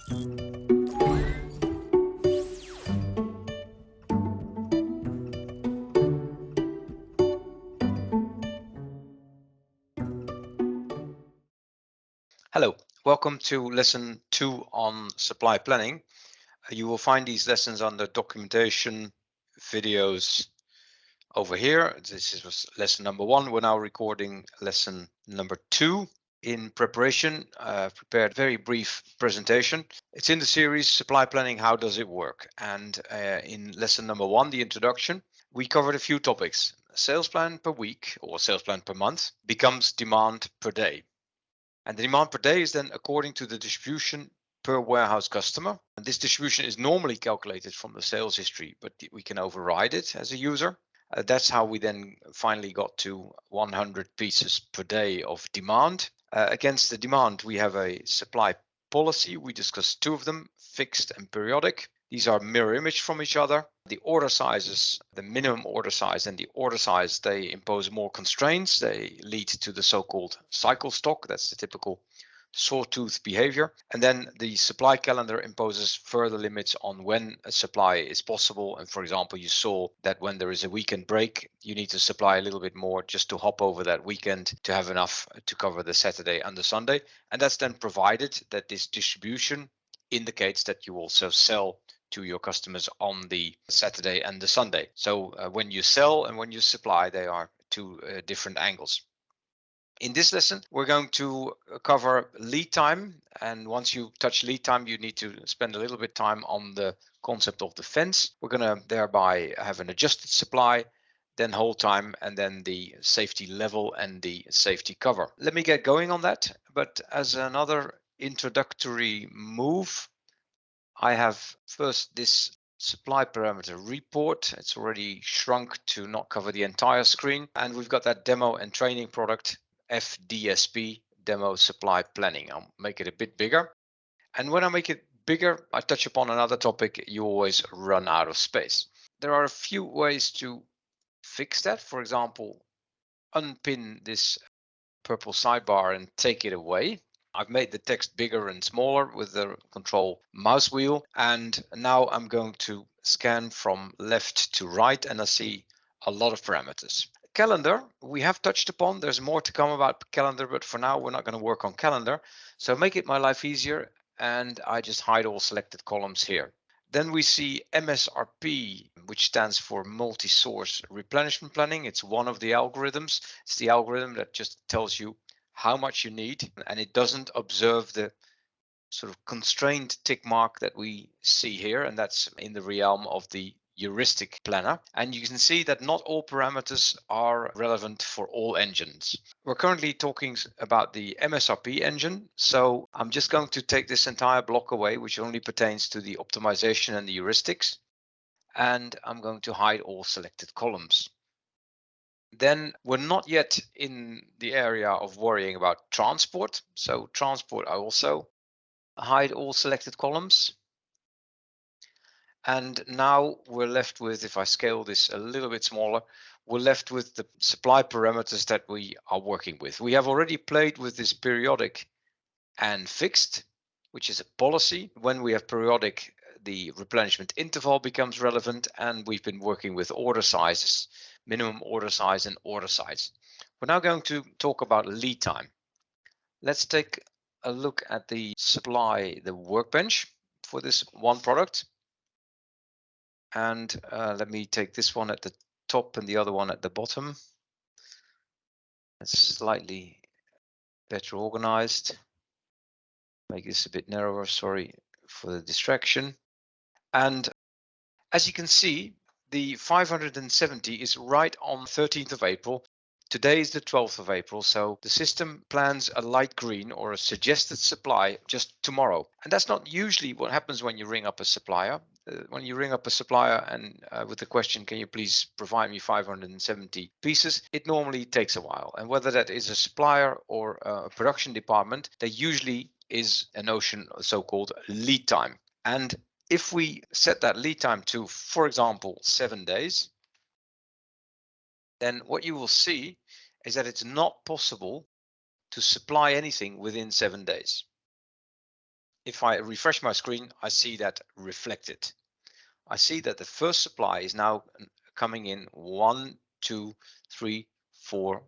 Hello, welcome to lesson 2 on supply planning. You will find these lessons under documentation, videos over here. This was lesson number 1. We're now recording lesson number 2. In preparation, prepared a very brief presentation. It's in the series Supply Planning, How Does It Work? And in lesson number 1, the introduction, we covered a few topics. Sales plan per week or sales plan per month becomes demand per day. And the demand per day is then according to the distribution per warehouse customer. And this distribution is normally calculated from the sales history, but we can override it as a user. That's how we then finally got to 100 pieces per day of demand. Against the demand, we have a supply policy. We discussed 2 of them, fixed and periodic. These are mirror image from each other. The order sizes, the minimum order size and the order size, they impose more constraints. They lead to the so-called cycle stock. That's the typical sawtooth behavior. And then the supply calendar imposes further limits on when a supply is possible. And for example, you saw that when there is a weekend break, you need to supply a little bit more just to hop over that weekend to have enough to cover the Saturday and the Sunday. And that's then provided that this distribution indicates that you also sell to your customers on the Saturday and the Sunday. So when you sell and when you supply, they are 2 different angles. In this lesson, we're going to cover lead time. And once you touch lead time, you need to spend a little bit time on the concept of the fence. We're going to thereby have an adjusted supply, then hold time, and then the safety level and the safety cover. Let me get going on that. But as another introductory move, I have first this supply parameter report. It's already shrunk to not cover the entire screen. And we've got that demo and training product, FDSP, demo supply planning. I'll make it a bit bigger. And when I make it bigger, I touch upon another topic. You always run out of space. There are a few ways to fix that. For example, unpin this purple sidebar and take it away. I've made the text bigger and smaller with the control mouse wheel. And now I'm going to scan from left to right and I see a lot of parameters. Calendar, we have touched upon. There's more to come about calendar, but for now, we're not going to work on calendar. So make it my life easier. And I just hide all selected columns here. Then we see MSRP, which stands for multi-source replenishment planning. It's one of the algorithms. It's the algorithm that just tells you how much you need, and it doesn't observe the sort of constrained tick mark that we see here, and that's in the realm of the heuristic planner. And you can see that not all parameters are relevant for all engines. We're currently talking about the MSRP engine, so I'm just going to take this entire block away, which only pertains to the optimization and the heuristics, and I'm going to hide all selected columns. Then we're not yet in the area of worrying about transport. So transport, I also hide all selected columns. And now we're left with, if I scale this a little bit smaller, we're left with the supply parameters that we are working with. We have already played with this periodic and fixed, which is a policy. When we have periodic, the replenishment interval becomes relevant, and we've been working with order sizes, minimum order size and order size. We're now going to talk about lead time. Let's take a look at the supply, the workbench for this one product. And let me take this one at the top and the other one at the bottom. It's slightly better organized. Make this a bit narrower, sorry for the distraction. And as you can see, the 570 is right on 13th of April. Today is the 12th of April, so the system plans a light green or a suggested supply just tomorrow. And that's not usually what happens when you ring up a supplier. When you ring up a supplier and with the question, can you please provide me 570 pieces, it normally takes a while. And whether that is a supplier or a production department, there usually is a notion of so-called lead time. And if we set that lead time to, for example, 7 days, then what you will see is that it's not possible to supply anything within 7 days. if I refresh my screen, I see that reflected. I see that the first supply is now coming in 1, 2, 3, 4,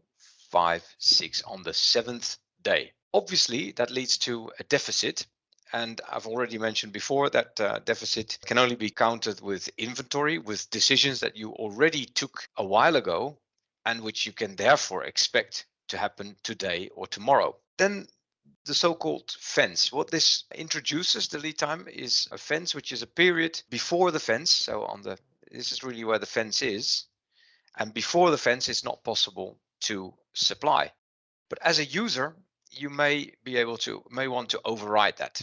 5, 6 on the 7th day. Obviously, that leads to a deficit. And I've already mentioned before that deficit can only be countered with inventory, with decisions that you already took a while ago and which you can therefore expect to happen today or tomorrow. Then the so-called fence. What this introduces, the lead time, is a fence, which is a period before the fence. So this is really where the fence is. And before the fence, it's not possible to supply. But as a user, you may want to override that.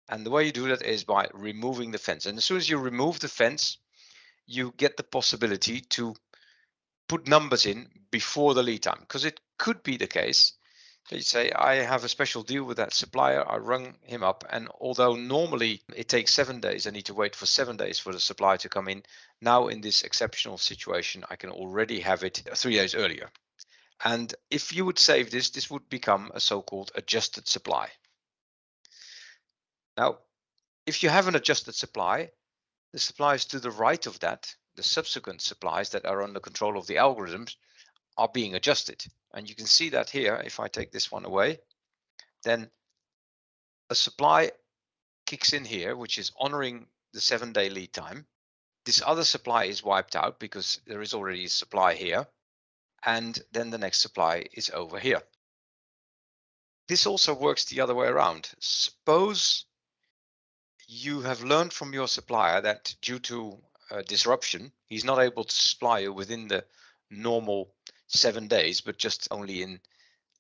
And the way you do that is by removing the fence. And as soon as you remove the fence, you get the possibility to put numbers in before the lead time, because it could be the case that you say, I have a special deal with that supplier. I rung him up, and although normally it takes 7 days, I need to wait for 7 days for the supplier to come in. Now in this exceptional situation, I can already have it 3 days earlier. And if you would save this, this would become a so-called adjusted supply. Now, if you have an adjusted supply, the supplies to the right of that, the subsequent supplies that are under control of the algorithms, are being adjusted. And you can see that here. If I take this one away, then a supply kicks in here, which is honoring the 7-day lead time. This other supply is wiped out because there is already a supply here. And then the next supply is over here. This also works the other way around. Suppose you have learned from your supplier that due to disruption, he's not able to supply you within the normal 7 days, but just only in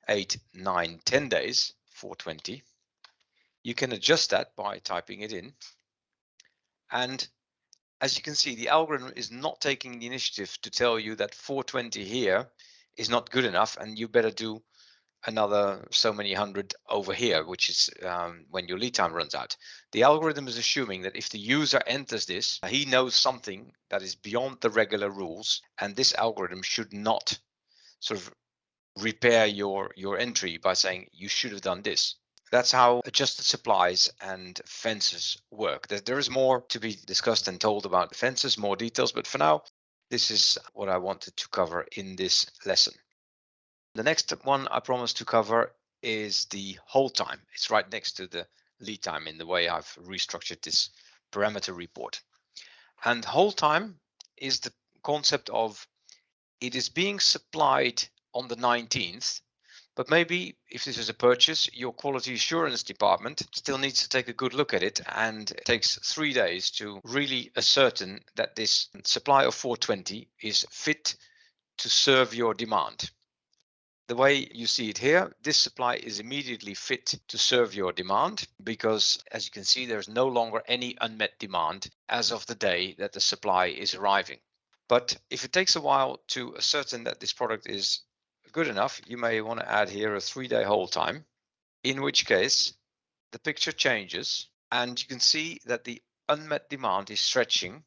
8, 9, 10 days, 420. You can adjust that by typing it in. And as you can see, the algorithm is not taking the initiative to tell you that 420 here is not good enough and you better do another so many hundred over here, which is when your lead time runs out. The algorithm is assuming that if the user enters this, he knows something that is beyond the regular rules, and this algorithm should not sort of repair your entry by saying you should have done this. That's how adjusted supplies and fences work. There is more to be discussed and told about fences, more details, but for now, this is what I wanted to cover in this lesson. The next one I promised to cover is the hold time. It's right next to the lead time in the way I've restructured this parameter report. And hold time is the concept of it is being supplied on the 19th, but maybe if this is a purchase, your quality assurance department still needs to take a good look at it, and it takes 3 days to really ascertain that this supply of 420 is fit to serve your demand. The way you see it here, this supply is immediately fit to serve your demand because, as you can see, there's no longer any unmet demand as of the day that the supply is arriving. But if it takes a while to ascertain that this product is good enough, you may want to add here a 3-day hold time, in which case the picture changes and you can see that the unmet demand is stretching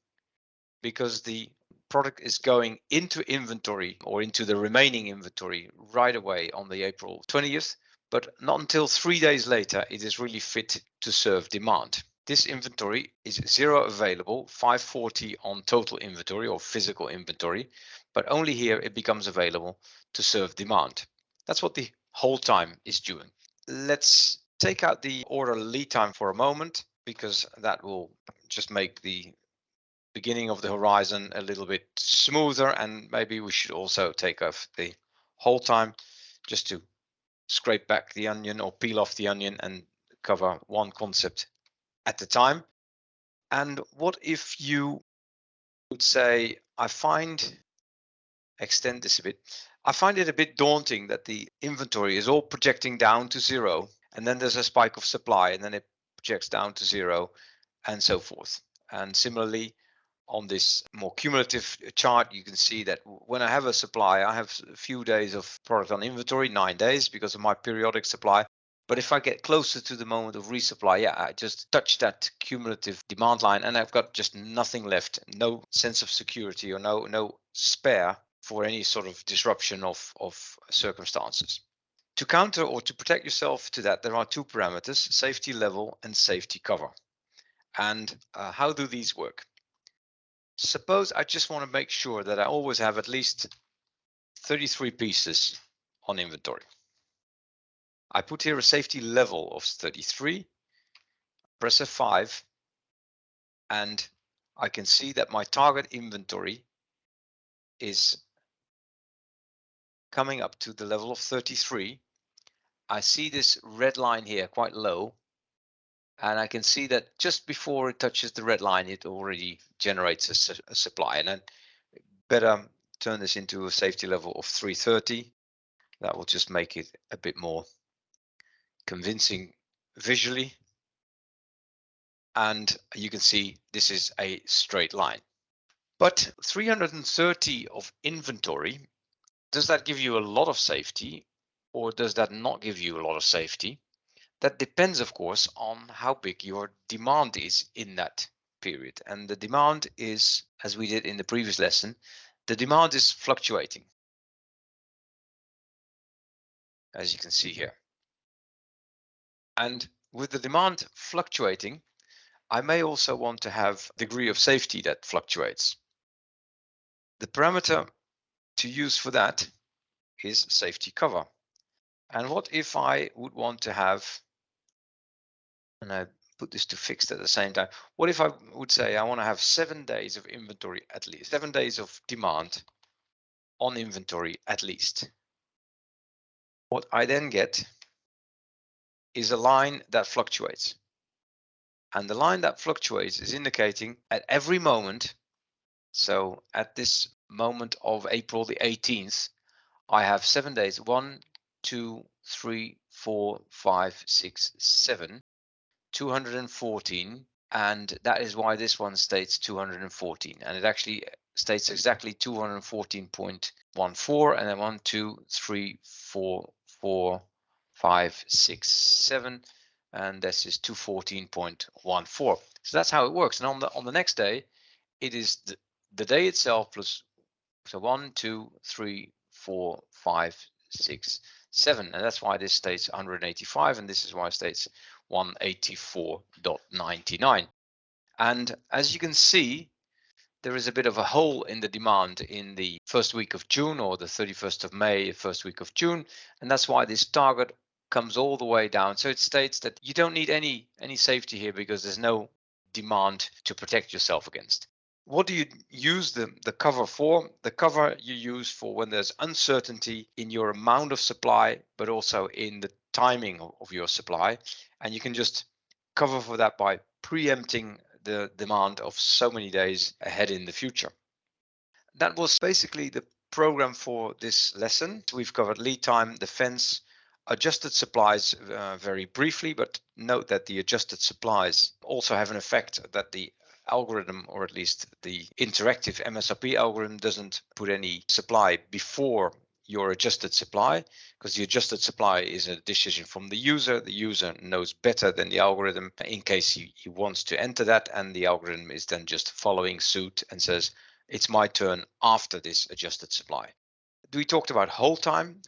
because the product is going into inventory or into the remaining inventory right away on the April 20th, but not until 3 days later it is really fit to serve demand. This inventory is 0 available, 540 on total inventory or physical inventory, but only here it becomes available to serve demand. That's what the hold time is doing. Let's take out the order lead time for a moment because that will just make the beginning of the horizon a little bit smoother, and maybe we should also take off the hold time just to scrape back the onion or peel off the onion and cover one concept at a time. And what if you would say, extend this a bit, I find it a bit daunting that the inventory is all projecting down to 0, and then there's a spike of supply, and then it projects down to 0, and so forth. And similarly, on this more cumulative chart, you can see that when I have a supply, I have a few days of product on inventory, 9 days because of my periodic supply. But if I get closer to the moment of resupply, yeah, I just touch that cumulative demand line and I've got just nothing left, no sense of security or no spare for any sort of disruption of circumstances. To counter or to protect yourself to that, there are two parameters: safety level and safety cover. And how do these work? Suppose I just want to make sure that I always have at least 33 pieces on inventory. I put here a safety level of 33, press F5, and I can see that my target inventory is coming up to the level of 33. I see this red line here quite low, and I can see that just before it touches the red line, it already generates a supply. And then better turn this into a safety level of 330. That will just make it a bit more convincing visually. And you can see this is a straight line. But 330 of inventory, does that give you a lot of safety, or does that not give you a lot of safety? That depends, of course, on how big your demand is in that period. And the demand is, as we did in the previous lesson, the demand is fluctuating, as you can see here. And with the demand fluctuating, I may also want to have degree of safety that fluctuates. The parameter to use for that is safety cover. And what if I would want to have, and I put this to fixed at the same time, what if I would say I want to have 7 days of inventory at least, 7 days of demand on inventory at least? What I then get is a line that fluctuates. And the line that fluctuates is indicating at every moment. So at this moment of April the 18th, I have 7 days, 1, 2, 3, 4, 5, 6, 7, 214. And that is why this one states 214. And it actually states exactly 214.14, and then 1, 2, 3, 4, 4, 5, 6, 7, and this is 214.14. So that's how it works. And on the next day, it is the day itself plus, so 1, 2, 3, 4, 5, 6, 7, and that's why this states 185, and this is why it states 184.99. And as you can see, there is a bit of a hole in the demand in the first week of June, or the 31st of May, first week of June, and that's why this target comes all the way down. So it states that you don't need any safety here because there's no demand to protect yourself against. What do you use the cover for? The cover you use for when there's uncertainty in your amount of supply, but also in the timing of your supply. And you can just cover for that by preempting the demand of so many days ahead in the future. That was basically the program for this lesson. We've covered lead time, defense, adjusted supplies very briefly, but note that the adjusted supplies also have an effect that the algorithm, or at least the interactive MSRP algorithm, doesn't put any supply before your adjusted supply, because the adjusted supply is a decision from the user. The user knows better than the algorithm in case he wants to enter that, and the algorithm is then just following suit and says, it's my turn after this adjusted supply. We talked about hold time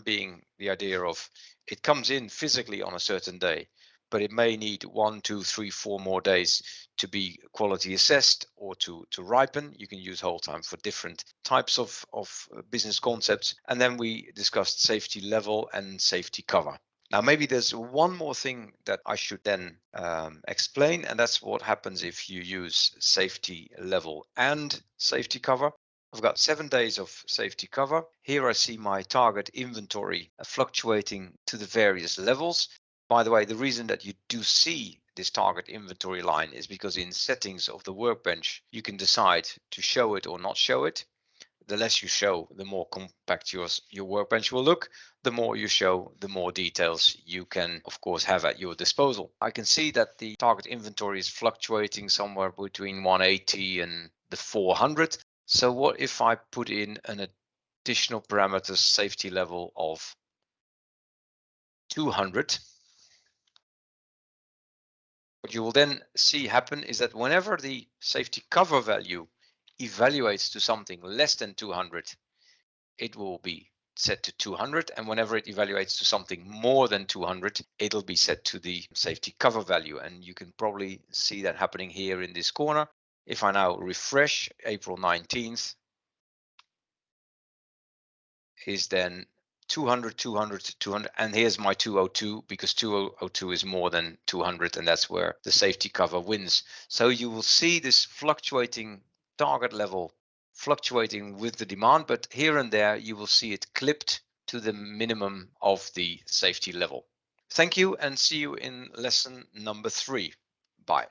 being the idea of it comes in physically on a certain day, but it may need 1, 2, 3, 4 more days to be quality assessed or to ripen. You can use hold time for different types of business concepts. And then we discussed safety level and safety cover. Now, maybe there's one more thing that I should then explain, and that's what happens if you use safety level and safety cover. I've got 7 days of safety cover. Here I see my target inventory fluctuating to the various levels. By the way, the reason that you do see this target inventory line is because in settings of the workbench, you can decide to show it or not show it. The less you show, the more compact your workbench will look. The more you show, the more details you can, of course, have at your disposal. I can see that the target inventory is fluctuating somewhere between 180 and the 400. So what if I put in an additional parameter safety level of 200? What you will then see happen is that whenever the safety cover value evaluates to something less than 200, it will be set to 200, and whenever it evaluates to something more than 200, it'll be set to the safety cover value. And you can probably see that happening here in this corner. If I now refresh, April 19th is then 200, 200, 200, and here's my 202, because 202 is more than 200, and that's where the safety cover wins. So you will see this fluctuating target level fluctuating with the demand, but here and there you will see it clipped to the minimum of the safety level. Thank you, and see you in lesson number 3. Bye.